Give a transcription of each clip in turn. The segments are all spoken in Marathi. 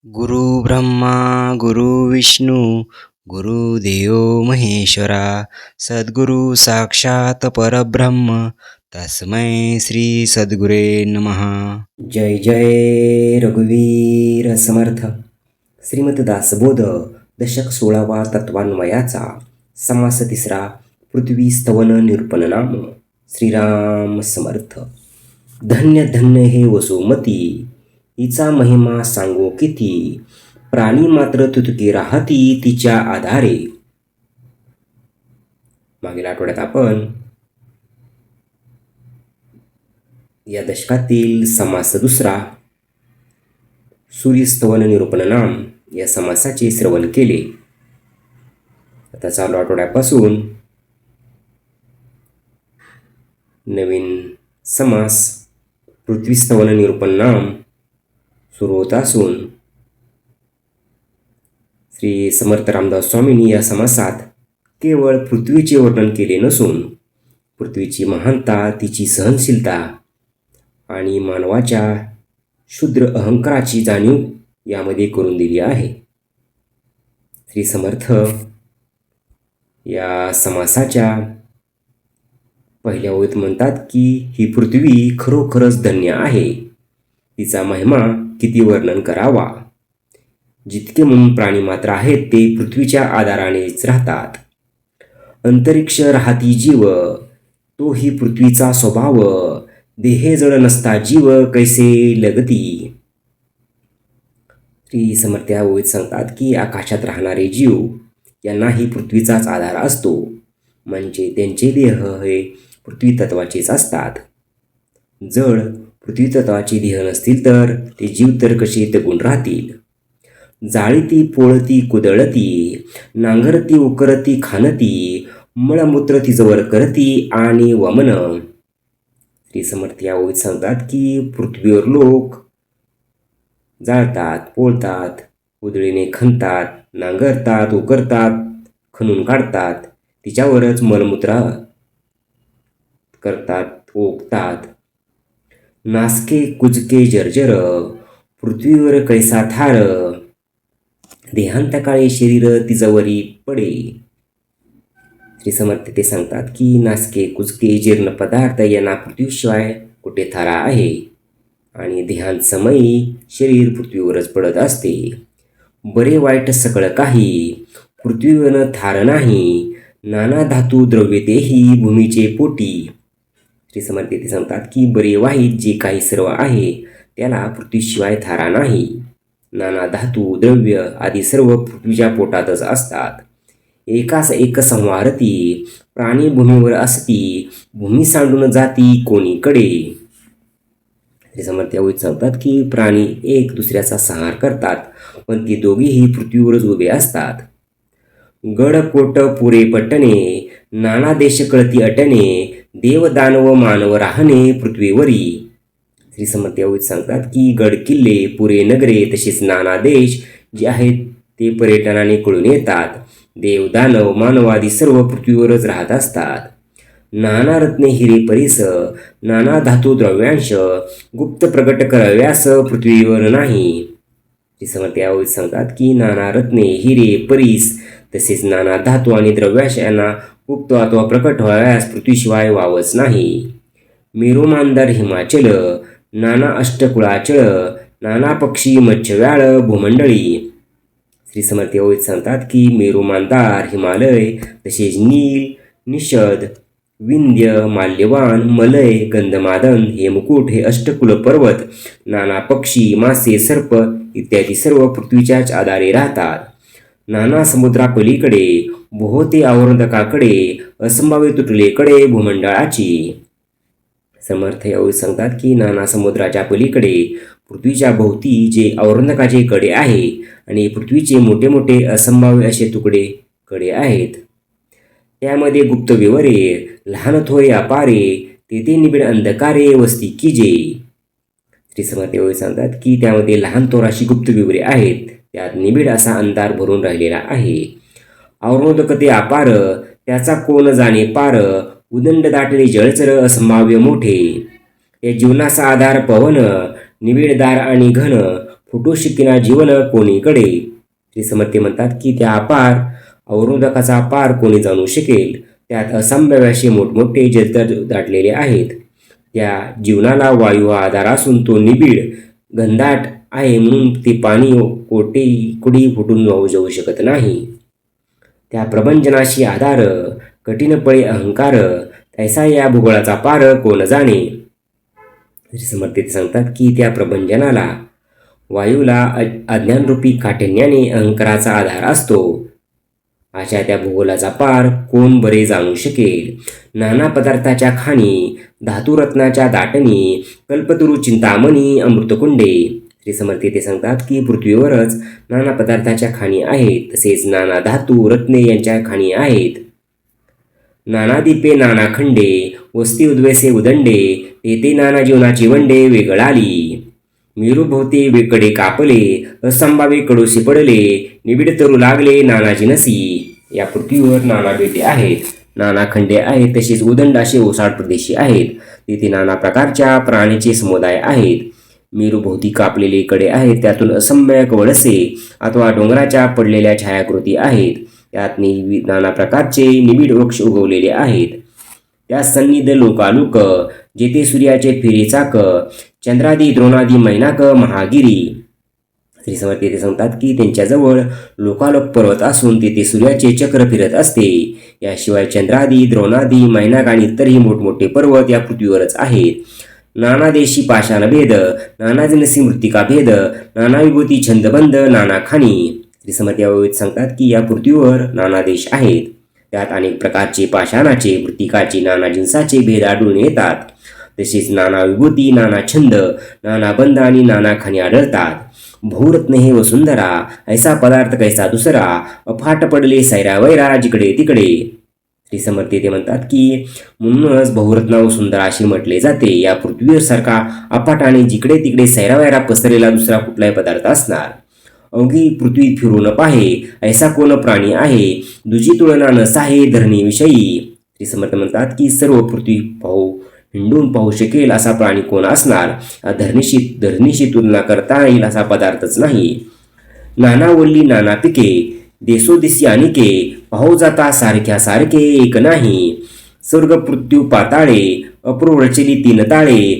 गुरु ब्रह्मा गुरु विष्णू गुरुदेव महेश्वरा सद्गुरु साक्षात परब्रह्म तस्मै श्री सद्गुरे नमः. जय जय रघुवीर समर्थ. श्रीमद दासबोध दशक 16वा तत्वान्वयाचा समास तिसरा. पृथ्वी स्तवन निरूपण नाम. श्रीराम समर्थ. धन्य धन्य हे वसुमती, हिचा महिमा सांगो किती. प्राणी मात्र तुतके राहती तिच्या आधारे. मागील आठवड्यात आपण या दशकातील समास दुसरा सूर्यस्तवन निरूपण नाम या समासाचे श्रवण केले. आता चालू आठवड्यापासून नवीन समास पृथ्वीस्तवन निरूपण नाम सुरू होत असून श्री समर्थ रामदास स्वामींनी या समासात केवळ पृथ्वीचे वर्णन केले नसून पृथ्वीची महानता, तिची सहनशीलता आणि मानवाच्या क्षुद्र अहंकाराची जाणीव यामध्ये करून दिली आहे. श्री समर्थ या समासाच्या पहिल्या ओळीत म्हणतात की ही पृथ्वी खरोखरच धन्य आहे. तिचा महिमा किती वर्णन करावा. जितके म्हणून प्राणी मात्र आहेत ते पृथ्वीच्या आधारानेच राहतात. अंतरिक्ष राहती जीव, तो ही पृथ्वीचा स्वभाव. देहे जड नसता जीव कैसे लगती. श्री समर्थ या ओळीत सांगतात की आकाशात राहणारे जीव यांनाही पृथ्वीचाच आधार असतो. म्हणजे त्यांचे देह हे पृथ्वी तत्वाचेच असतात. जड पृथ्वी तत्वाचे देह नसतील तर ते जीव तर कसे तगून राहतील. जाळीती पोळती कुदळती, नांगरती उकरती खानती, मळमूत्र तिजवर करती आणि वमन. श्री समर्थ या ओळीत सांगतात की पृथ्वीवर लोक जाळतात, पोळतात, उधळीने खणतात, नांगरतात, उकरतात, खणून काढतात, तिच्यावरच मलमूत्र करतात, ओकतात. नासके कुजके जर्जर, पृथ्वीवर कैसा थार. देहांतकाळी शरीर तिजवरी पडे. श्री समर्थ ते सांगतात की नासके कुजके जीर्ण पदार्थ यांना पृथ्वीशिवाय कुठे थारा आहे आणि देहांत समयी शरीर पृथ्वीवरच पडत असते. बरे वाईट सगळं काही पृथ्वीवर थार नाही. नाना धातू द्रव्य तेही भूमीचे पोटी. श्री समर्थ ते सांगतात की बरे वाईट जे काही सर्व आहे त्याला पृथ्वीशिवाय थारा नाही. नाना धातू द्रव्य आदी सर्व पृथ्वीच्या पोटातच असतात. एकास एक संवारती, प्राणी भूमीवर असती, भूमी सांडून जाती कोणीकडे. श्री समर्थ यावेळी सांगतात की प्राणी एक दुसऱ्याचा संहार करतात पण ती दोघीही पृथ्वीवरच उभे असतात. गड कोट पुरे पटणे, नाना देश कळती अटणे, देव दानव मानव राहणे पृथ्वीवरी. श्री समर्थ यावेळी सांगतात की गड किल्ले, पुरे नगरे तसेच नाना देश जे आहेत ते पर्यटनाने कळून येतात. देव दानव मानव आदी सर्व पृथ्वीवरच राहत असतात. नाना रत्ने हिरे परीस, नाना धातू द्रव्यांश, गुप्त प्रगट कराव्यास पृथ्वीवर नाही. श्री समर्थ यावेळी सांगतात की नाना रत्ने हिरे परीस तसेच नाना धातू आणि द्रव्यांश यांना गुप्त अथवा प्रकट व्हाव्यास पृथ्वीशिवाय वावच नाही. मेरुमांदर हिमाचल, नाना अष्टकुळाचळ, नाना पक्षी मच्छव्याळ भूमंडळी. श्री समर्थ यावेळी सांगतात की मेरुमांदार हिमालय तसेच नील, निषद, विंध्य, माल्यवान, मलय, गंधमादन, हेमकूट हे अष्टकुल पर्वत, नाना पक्षी, मासे, सर्प इत्यादी सर्व पृथ्वीच्याच आधारे राहतात. नाना समुद्रापलीकडे, भोवते आवर्तकाकडे, असंभाव्य तुटलेकडे भूमंडळाची. समर्थ यावेळी सांगतात की नाना समुद्राच्या पलीकडे पृथ्वीच्या भोवती जे आवर्तकाचे कडे आहे आणि पृथ्वीचे मोठे मोठे असंभाव्य असे तुकडे कडे आहेत. त्यामध्ये गुप्त विवरे, लहान थोरे अपारे, तेथे निबिड अंधकारे वस्ती कीजे. श्री समर्थ यावेळी सांगतात की त्यामध्ये लहान थोर अशी गुप्त विवरे आहेत, त्यात निबिड असा अंधार भरून राहिलेला आहे. अवरोधकते अपार, त्याचा कोण जाणे पार, उदंड दाटले जळचर असंभाव्य मोठे. या जीवनाचा आधार पवन, निबिडदार आणि घन, फुटू शिकेना जीवन कोणीकडे. श्री समर्थ म्हणतात की त्या अपार अवरोधकाचा पार कोणी जाणू शकेल. त्यात असंभाव्य असे मोठमोठे जलतर दाटलेले आहेत. त्या जीवनाला वायू हा आधार असून तो निबिड घनदाट आहे म्हणून ते पाणी कुठेही फुटून वाहू जाऊ शकत नाही. त्या प्रभंजनाशी आधार कठीण पळे अहंकार तैसा या भूगोळाचा पार कोण जाणे. श्री समर्थ सांगतात की त्या प्रभंजनाला वायूला अज्ञानरूपी काठिण्याने अहंकाराचा आधार असतो. अशा त्या भूगोलाचा पार कोण बरे जाणू शकेल. नाना पदार्थाच्या खाणी धातुरत्नाच्या दाटणी कल्पतरू चिंतामणी अमृतकुंडे. श्री समर्थ ते सांगतात की पृथ्वीवरच नाना पदार्थाच्या खाणी आहेत, तसेच नाना धातू रत्ने यांच्या खाणी आहेत. नाना दीपे नाना खंडे वस्ती उद्वैसे उदंडे तेथे नाना जीवनाची वंडे वेगळाली. मेरूभोवते वेकडे कापले असंभावे कडोशी पडले निबिड तरू लागले नाना जिनसी. या पृथ्वीवर नाना बेटे आहेत, नाना खंडे आहेत, तसेच उदंड असे ओसाड प्रदेशी आहेत. तेथे नाना प्रकारच्या प्राणीचे समुदाय आहेत. मेरूभोवती कापलेले कडे आहेत, त्यातून असंख्य वळसे अथवा डोंगराच्या पडलेल्या छायाकृती आहेत. त्यात नाना प्रकारचे निबिड वृक्ष उगवलेले आहेत. त्या सन्निध लोकालुक जेथे सूर्याचे फेरे चाक चंद्रादी द्रोणादी मैनाक महागिरी. श्री समर्थ ते सांगतात की त्यांच्याजवळ लोकालोक पर्वत असून तेथे सूर्याचे चक्र फिरत असते. याशिवाय चंद्रादी द्रोणादी मैनाक आणि इतरही मोठमोठे पर्वत या पृथ्वीवरच आहेत. नाना देशी पाषाण भेद नाना जिनसी मृत्तिका भेद नाना विभूती छंदबंद नाना खाणी. श्री समर्थ यावेळी सांगतात की या पृथ्वीवर नाना देश आहेत. त्यात अनेक प्रकारचे पाषाणाचे मृत्तिकाचे नाना जिन्साचे भेद आढळून येतात. तसेच नाना विभूती नाना छंद नाना बंध आणि नाना खाणी आढळतात. बहुरत्न हे वसुंधरा ऐसा पदार्थ कैसा दुसरा अफाट पडले सैरा वैरा जिकडे तिकडे. श्री समर्थ ते म्हणतात की म्हणूनच बहुरत्न वसुंधरा असे म्हटले जाते. या पृथ्वीवर सारखा अफाट आणि जिकडे तिकडे सैरावैरा पसरलेला दुसरा कुठलाही पदार्थ असणार. अवघी पृथ्वी फिरून पाहे ऐसा कोण प्राणी आहे दुजी तुलना नसाहे धरणीविषयी. श्री समर्थ म्हणतात की सर्व पृथ्वी हिंडून पाहू शकेल असा प्राणी कोण असणार. धरणीशी तुलना करता येईल असा पदार्थच नाही. नाना वल्ली नाना पिके देसोदिसी अनिके पाहू जाता सारख्या सारखे एक नाही. स्वर्ग पृथ्वी पाताळे अपूर्व रचली तीन ताळे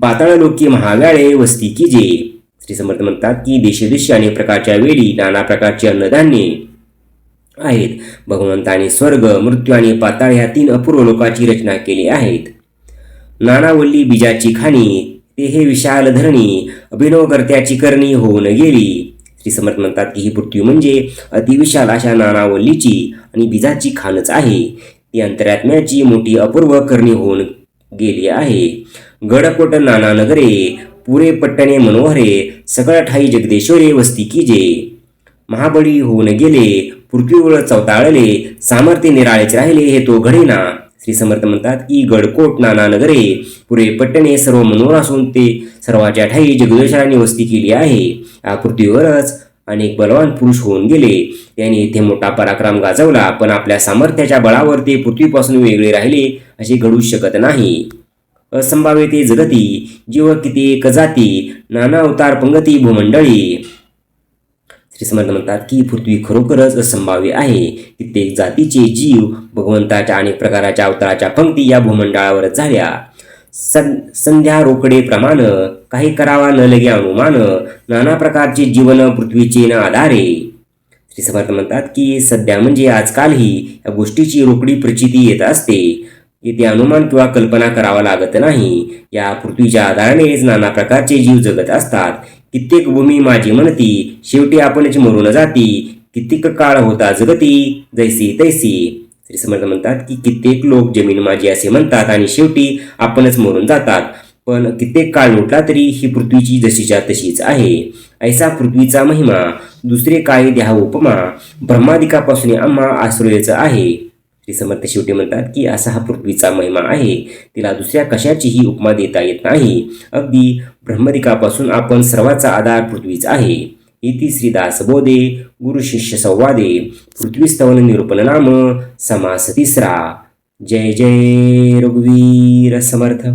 पाताळ लोकी महाव्याळे वस्ती की जे. श्री समर्थ म्हणतात की देशोदेशी अनेक प्रकारच्या वेळी नाना प्रकारचे अन्नधान्ये आहेत. भगवंताने स्वर्ग मृत्यू आणि पाताळ ह्या तीन अपूर्व लोकाची रचना केली आहेत. नानावल्ली बीजाची खाणी ते हे विशाल धरणी अभिनव कर्त्याची करणी होऊन गेली. श्री समर्थ म्हणतात की ही पृथ्वी म्हणजे अतिविशाल अशा नानावल्लीची आणि बीजाची खाणच आहे. ती अंतरात्म्याची मोठी अपूर्व करणी होऊन गेली आहे. गडकोट नाना नगरे पुरे पट्टणे मनोहरे सकळ ठाई जगदेश्वरे वस्ती की जे. महाबळी होऊन गेले पृथ्वीवर चवताळले सामर्थ्य निराळेच राहिले हे तो घडेना. श्री समर्थ म्हणतात की गडकोट नाना नगरे पुरे पट्टणे सर्व मनोहर असून ते सर्वाच्या ठाई जगदेश्वरांनी वस्ती केली आहे. या पृथ्वीवरच अनेक बलवान पुरुष होऊन गेले. त्यांनी येथे मोठा पराक्रम गाजवला, पण आपल्या सामर्थ्याच्या बळावर ते पृथ्वीपासून वेगळे राहिले असे घडू शकत नाही. असंभाव्य ते जगती जीव किती एक जाती नाना अवतार पंगती भूमंडळी. श्री समर्थ म्हणतात की पृथ्वी खरोखरच असंभाव्य आहे. कित्येक जातीचे जीव भगवंताच्या अनेक प्रकारच्या अवताराच्या पंक्ती या भूमंडळावरच झाल्या. संध्या रोकडे प्रमाण काही करावा न लगे अनुमान नाना प्रकारचे जीवन पृथ्वीचे न आधारे. श्री समर्थ म्हणतात की सध्या म्हणजे आजकालही या गोष्टीची रोकडी प्रचिती येत असते. इथे अनुमान किंवा कल्पना करावा लागत नाही. या पृथ्वीच्या आधारानेच नाना प्रकारचे जीव जगत असतात. कित्येक भूमी माझी म्हणती शेवटी आपणच मरून जाती कित्येक काळ होता जगती जैसी तैसी. श्री समर्थ म्हणतात की कित्येक लोक जमीन माझी असे म्हणतात आणि शेवटी आपणच मरून जातात, पण कित्येक काळ लोटला तरी ही पृथ्वीची जशीच्या तशीच आहे. ऐसा पृथ्वीचा महिमा दुसरे काही द्या उपमा ब्रह्मादिकापासून आम्हा आश्रयच आहे. श्री समर्थ शेवटी म्हणतात की असा हा पृथ्वीचा महिमा आहे, तिला दुसऱ्या कशाचीही उपमा देता येत नाही. अगदी ब्रह्मदिकापासून आपण सर्वाचा आधार पृथ्वीच आहे. इति श्रीदास बोधे गुरु शिष्य संवादे पृथ्वी स्तवन निरूपण नाम समास तिसरा. जय जय रघुवीर समर्थ.